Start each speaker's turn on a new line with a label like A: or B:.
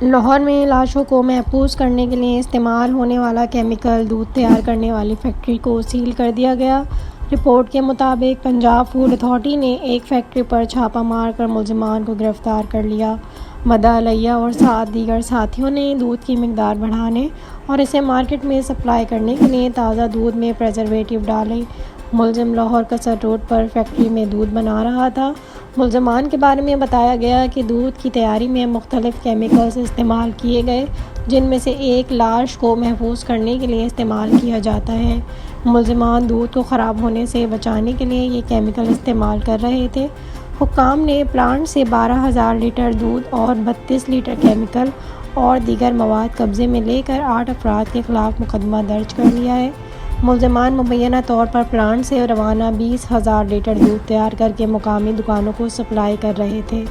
A: लाहौर में लाशों को महफूज करने के लिए इस्तेमाल होने वाला केमिकल दूध तैयार करने वाली फैक्ट्री को सील कर दिया गया। रिपोर्ट के मुताबिक पंजाब फूड अथॉरिटी ने एक फैक्ट्री पर छापा मारकर मुलजिमान को गिरफ्तार कर लिया। मदा अलैया और 7 दीगर साथियों ने दूध की मिकदार बढ़ाने और इसे मार्केट में सप्लाई करने के लिए ताज़ा दूध में प्रिजर्वेटिव डाले। मुलजिम लाहौर कसर रोड पर फैक्ट्री में दूध बना रहा था। मुलजमान के बारे में बताया गया कि दूध की तैयारी में मुख्तलिफ़ केमिकल्स इस्तेमाल किए गए, जिनमें से एक लाश को महफूज करने के लिए इस्तेमाल किया जाता है। मुलजमान दूध को ख़राब होने से बचाने के लिए ये केमिकल इस्तेमाल कर रहे थे। हुक्काम ने प्लांट से 12,000 लीटर दूध और 32 लीटर केमिकल और दीगर मवाद कब्ज़े में लेकर 8 अफराद के ख़िलाफ़ मुकदमा दर्ज कर लिया है। मुलजमान मुबैना तौर पर प्लांट से रवाना 20,000 लीटर दूध तैयार करके मुकामी दुकानों को सप्लाई कर रहे थे।